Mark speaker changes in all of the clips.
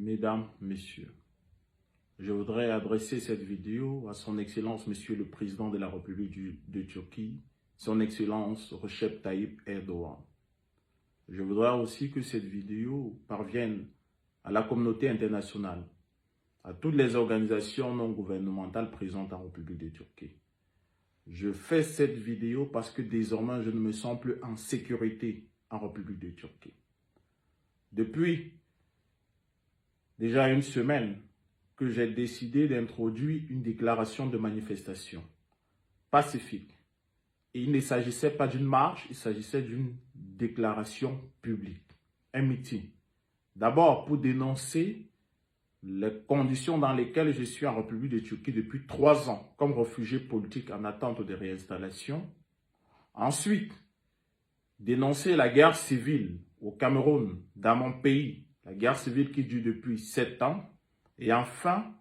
Speaker 1: Mesdames, Messieurs, je voudrais adresser cette vidéo à son Excellence Monsieur le Président de la République de Turquie, son Excellence Recep Tayyip Erdogan. Je voudrais aussi que cette vidéo parvienne à la communauté internationale, à toutes les organisations non gouvernementales présentes en République de Turquie. Je fais cette vidéo parce que désormais je ne me sens plus en sécurité en République de Turquie. Depuis déjà une semaine que j'ai décidé d'introduire une déclaration de manifestation pacifique. Et il ne s'agissait pas d'une marche, il s'agissait d'une déclaration publique, un meeting. D'abord pour dénoncer les conditions dans lesquelles je suis en République de Turquie depuis 3 ans, comme réfugié politique en attente de réinstallation. Ensuite, dénoncer la guerre civile au Cameroun, dans mon pays, la guerre civile qui dure depuis 7 ans. Et enfin,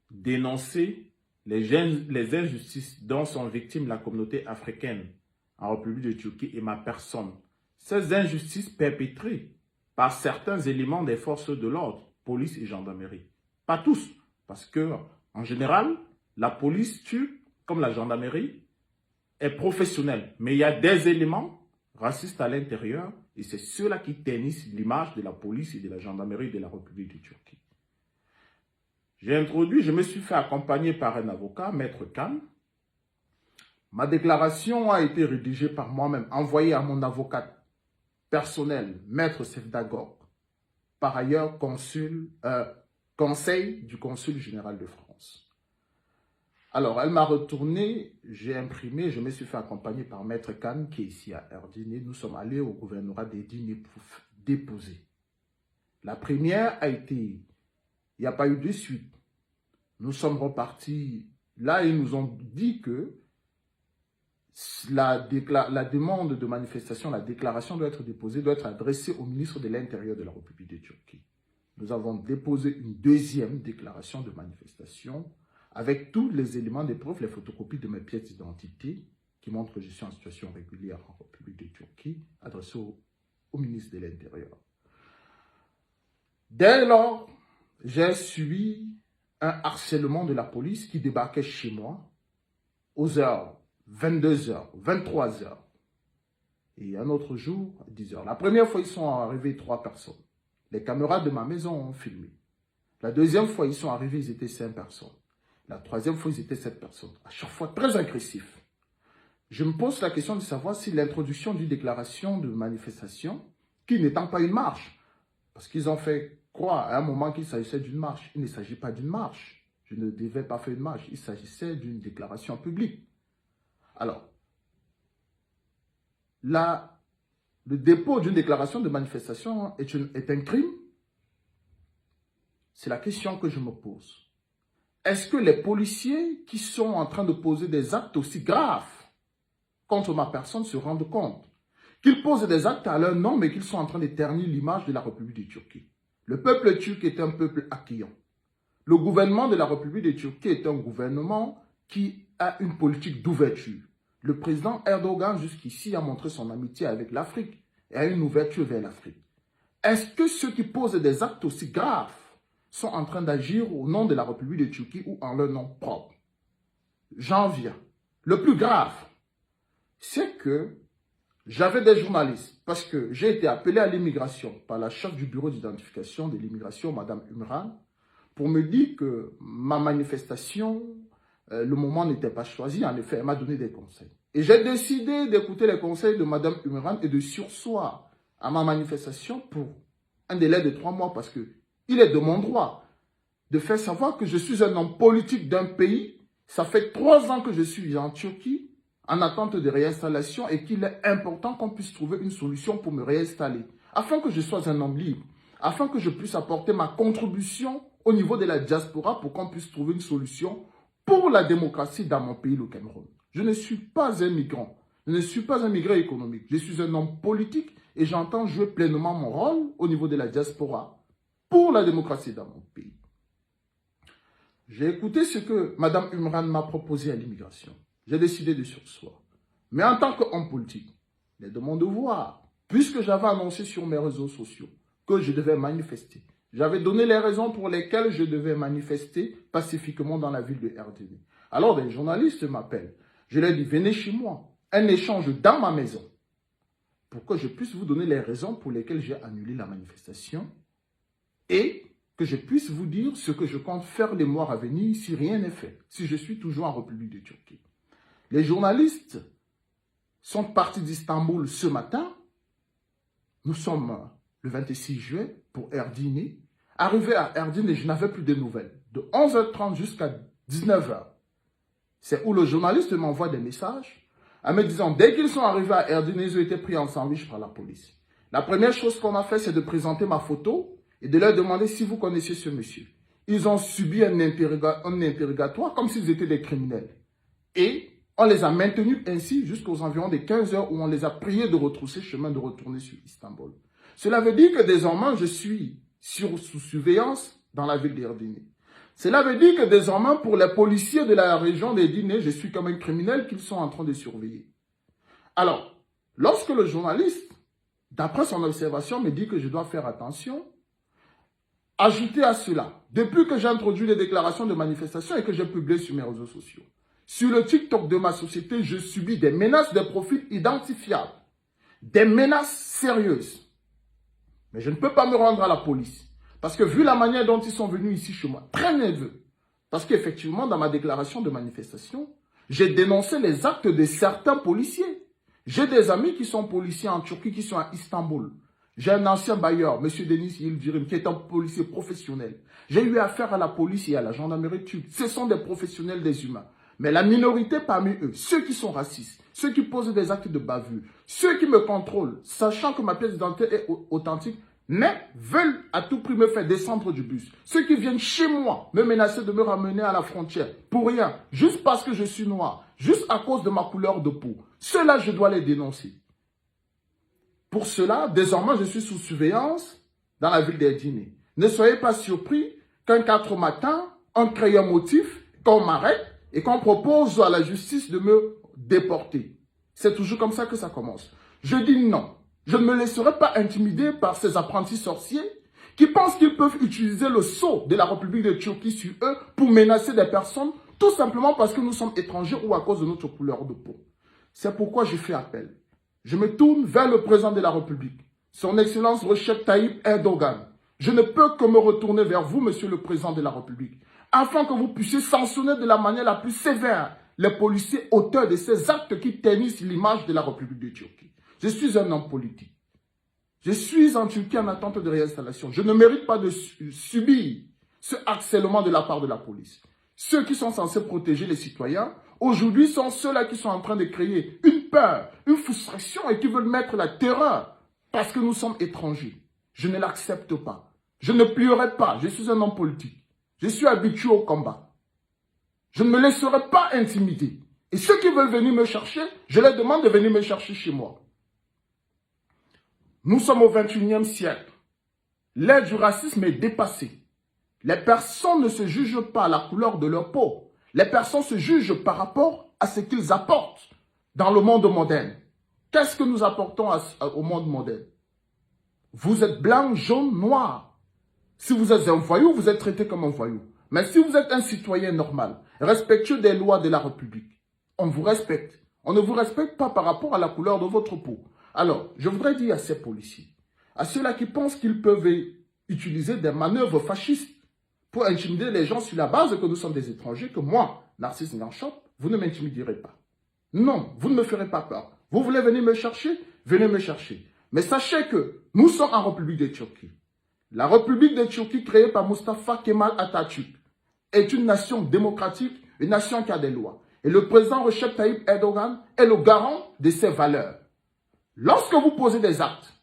Speaker 1: dénoncer les injustices dont sont victimes la communauté africaine en République de Turquie et ma personne. Ces injustices perpétrées par certains éléments des forces de l'ordre, police et gendarmerie. Pas tous, parce que en général, la police turque, comme la gendarmerie, est professionnelle. Mais il y a des éléments racistes à l'intérieur et c'est ceux-là qui ternissent l'image de la police et de la gendarmerie de la République de Turquie. Je me suis fait accompagner par un avocat, Maître Khan. Ma déclaration a été rédigée par moi-même, envoyée à mon avocat personnel, Maître Sefdagor, par ailleurs conseil du consul général de France. Alors, elle m'a retourné, j'ai imprimé, je me suis fait accompagner par Maître Khan, qui est ici à Erdine. Nous sommes allés au gouvernorat d'Edirne pour déposer. La première a été... Il n'y a pas eu de suite. Nous sommes repartis. Là, ils nous ont dit que la demande de manifestation, la déclaration doit être déposée, doit être adressée au ministre de l'Intérieur de la République de Turquie. Nous avons déposé une deuxième déclaration de manifestation avec tous les éléments de preuve, les photocopies de mes pièces d'identité qui montrent que je suis en situation régulière en République de Turquie, adressée au ministre de l'Intérieur. Dès lors, j'ai subi un harcèlement de la police qui débarquait chez moi aux heures 22h, 23h et un autre jour 10h. La première fois, ils sont arrivés 3 personnes. Les caméras de ma maison ont filmé. La deuxième fois, ils sont arrivés, ils étaient 5 personnes. La troisième fois, ils étaient 7 personnes. À chaque fois, très agressifs. Je me pose la question de savoir si l'introduction d'une déclaration de manifestation, qui n'étant pas une marche, parce qu'ils ont fait croire à un moment qu'il s'agissait d'une marche. Il ne s'agit pas d'une marche. Je ne devais pas faire une marche. Il s'agissait d'une déclaration publique. Alors, le dépôt d'une déclaration de manifestation est un crime? C'est la question que je me pose. Est-ce que les policiers qui sont en train de poser des actes aussi graves contre ma personne se rendent compte qu'ils posent des actes à leur nom, mais qu'ils sont en train de ternir l'image de la République de Turquie? Le peuple turc est un peuple accueillant. Le gouvernement de la République de Turquie est un gouvernement qui a une politique d'ouverture. Le président Erdogan, jusqu'ici, a montré son amitié avec l'Afrique et a une ouverture vers l'Afrique. Est-ce que ceux qui posent des actes aussi graves sont en train d'agir au nom de la République de Turquie ou en leur nom propre? J'en viens. Le plus grave, c'est que j'avais des journalistes, parce que j'ai été appelé à l'immigration par la chef du bureau d'identification de l'immigration, Mme Umran, pour me dire que ma manifestation, le moment n'était pas choisi. En effet, elle m'a donné des conseils. Et j'ai décidé d'écouter les conseils de Mme Umran et de surseoir à ma manifestation pour un délai de 3 mois, parce qu'il est de mon droit de faire savoir que je suis un homme politique d'un pays. Ça fait 3 ans que je suis en Turquie, en attente de réinstallation, et qu'il est important qu'on puisse trouver une solution pour me réinstaller, afin que je sois un homme libre, afin que je puisse apporter ma contribution au niveau de la diaspora pour qu'on puisse trouver une solution pour la démocratie dans mon pays, le Cameroun. Je ne suis pas un migrant, je ne suis pas un migrant économique, je suis un homme politique et j'entends jouer pleinement mon rôle au niveau de la diaspora pour la démocratie dans mon pays. J'ai écouté ce que Mme Umran m'a proposé à l'immigration. J'ai décidé de surseoir. Mais en tant qu'homme politique, il est de mon devoir, puisque j'avais annoncé sur mes réseaux sociaux que je devais manifester, J'avais donné les raisons pour lesquelles je devais manifester pacifiquement dans la ville de Erdéné. Alors des journalistes m'appellent. Je leur dis, venez chez moi. Un échange dans ma maison. Pour que je puisse vous donner les raisons pour lesquelles j'ai annulé la manifestation. Et que je puisse vous dire ce que je compte faire les mois à venir si rien n'est fait. Si je suis toujours en République de Turquie. Les journalistes sont partis d'Istanbul ce matin. Nous sommes le 26 juin pour Erdéné. Arrivé à Erdéné, je n'avais plus de nouvelles. De 11h30 jusqu'à 19h. C'est où le journaliste m'envoie des messages en me disant, dès qu'ils sont arrivés à Erdéné, ils ont été pris en sandwich par la police. La première chose qu'on a fait, c'est de présenter ma photo et de leur demander si vous connaissez ce monsieur. Ils ont subi un interrogatoire comme s'ils étaient des criminels. Et on les a maintenus ainsi jusqu'aux environs de 15 heures où on les a priés de retrousser chemin, de retourner sur Istanbul. Cela veut dire que désormais, je suis sous surveillance dans la ville d'Erdéné. Cela veut dire que désormais, pour les policiers de la région d'Erdéné, je suis comme un criminel qu'ils sont en train de surveiller. Alors, lorsque le journaliste, d'après son observation, me dit que je dois faire attention, ajoutez à cela, depuis que j'ai introduit les déclarations de manifestation et que j'ai publié sur mes réseaux sociaux, sur le TikTok de ma société, je subis des menaces de profils identifiables, des menaces sérieuses. Mais je ne peux pas me rendre à la police. Parce que vu la manière dont ils sont venus ici chez moi, très nerveux. Parce qu'effectivement, dans ma déclaration de manifestation, j'ai dénoncé les actes de certains policiers. J'ai des amis qui sont policiers en Turquie, qui sont à Istanbul. J'ai un ancien bailleur, M. Denis Yildirim, qui est un policier professionnel. J'ai eu affaire à la police et à la gendarmerie turque. Ce sont des professionnels des humains. Mais la minorité parmi eux, ceux qui sont racistes, ceux qui posent des actes de bavure, ceux qui me contrôlent, sachant que ma pièce d'identité est authentique, mais veulent à tout prix me faire descendre du bus. Ceux qui viennent chez moi me menacer de me ramener à la frontière pour rien, juste parce que je suis noir, juste à cause de ma couleur de peau. Ceux-là, je dois les dénoncer. Pour cela, désormais, je suis sous surveillance dans la ville d'Erdéné. Ne soyez pas surpris qu'un 4 matin, on crée un motif, qu'on m'arrête et qu'on propose à la justice de me déporter. C'est toujours comme ça que ça commence. Je dis non. Je ne me laisserai pas intimider par ces apprentis sorciers qui pensent qu'ils peuvent utiliser le sceau de la République de Turquie sur eux pour menacer des personnes tout simplement parce que nous sommes étrangers ou à cause de notre couleur de peau. C'est pourquoi je fais appel. Je me tourne vers le président de la République, son Excellence Recep Tayyip Erdogan. Je ne peux que me retourner vers vous, monsieur le président de la République, afin que vous puissiez sanctionner de la manière la plus sévère les policiers auteurs de ces actes qui ternissent l'image de la République de Turquie. Je suis un homme politique. Je suis en Turquie en attente de réinstallation. Je ne mérite pas de subir ce harcèlement de la part de la police. Ceux qui sont censés protéger les citoyens, aujourd'hui sont ceux-là qui sont en train de créer une peur, une frustration et qui veulent mettre la terreur parce que nous sommes étrangers. Je ne l'accepte pas. Je ne plierai pas. Je suis un homme politique. Je suis habitué au combat. Je ne me laisserai pas intimider. Et ceux qui veulent venir me chercher, je leur demande de venir me chercher chez moi. Nous sommes au 21e siècle. L'ère du racisme est dépassée. Les personnes ne se jugent pas à la couleur de leur peau. Les personnes se jugent par rapport à ce qu'ils apportent dans le monde moderne. Qu'est-ce que nous apportons au monde moderne? Vous êtes blanc, jaune, noir. Si vous êtes un voyou, vous êtes traité comme un voyou. Mais si vous êtes un citoyen normal, respectueux des lois de la République, on vous respecte. On ne vous respecte pas par rapport à la couleur de votre peau. Alors, je voudrais dire à ces policiers, à ceux-là qui pensent qu'ils peuvent utiliser des manœuvres fascistes pour intimider les gens sur la base que nous sommes des étrangers, que moi, Narcisse Nganchop, vous ne m'intimiderez pas. Non, vous ne me ferez pas peur. Vous voulez venir me chercher? Venez me chercher. Mais sachez que nous sommes en République de Turquie. La République de Turquie créée par Mustafa Kemal Atatürk est une nation démocratique, une nation qui a des lois. Et le président Recep Tayyip Erdogan est le garant de ces valeurs. Lorsque vous posez des actes,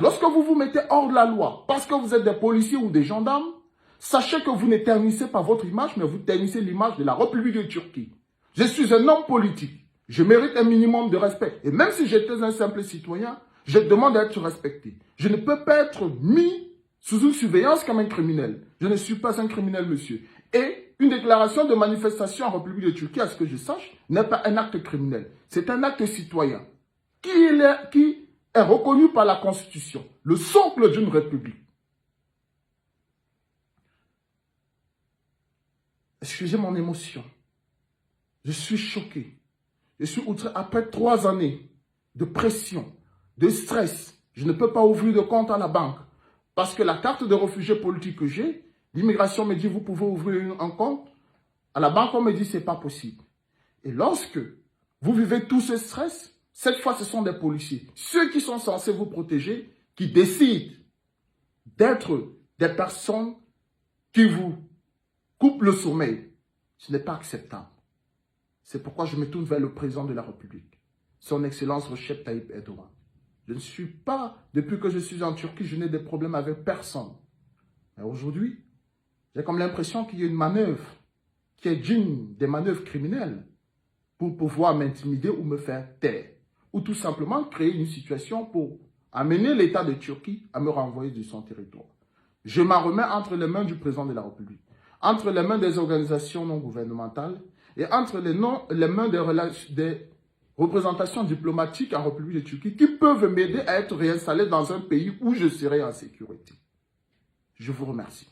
Speaker 1: lorsque vous vous mettez hors de la loi, parce que vous êtes des policiers ou des gendarmes, sachez que vous ne ternissez pas votre image, mais vous ternissez l'image de la République de Turquie. Je suis un homme politique. Je mérite un minimum de respect. Et même si j'étais un simple citoyen, je demande à être respecté. Je ne peux pas être mis sous une surveillance comme un criminel. Je ne suis pas un criminel, monsieur. Et une déclaration de manifestation en République de Turquie, à ce que je sache, n'est pas un acte criminel. C'est un acte citoyen qui est reconnu par la Constitution, le socle d'une république. Excusez mon émotion. Je suis choqué. Je suis outré après 3 années de pression, de stress. Je ne peux pas ouvrir de compte à la banque. Parce que la carte de réfugié politique que j'ai, l'immigration me dit, vous pouvez ouvrir un compte. À la banque, on me dit, ce n'est pas possible. Et lorsque vous vivez tout ce stress, cette fois, ce sont des policiers, ceux qui sont censés vous protéger, qui décident d'être des personnes qui vous coupent le sommeil. Ce n'est pas acceptable. C'est pourquoi je me tourne vers le président de la République, son Excellence Recep Tayyip Erdogan. Je ne suis pas, depuis que je suis en Turquie, je n'ai de problème avec personne. Mais aujourd'hui, j'ai comme l'impression qu'il y a une manœuvre qui est digne des manœuvres criminelles pour pouvoir m'intimider ou me faire taire. Ou tout simplement créer une situation pour amener l'État de Turquie à me renvoyer de son territoire. Je m'en remets entre les mains du président de la République, entre les mains des organisations non gouvernementales et entre les mains des représentations diplomatiques en République de Turquie qui peuvent m'aider à être réinstallé dans un pays où je serai en sécurité. Je vous remercie.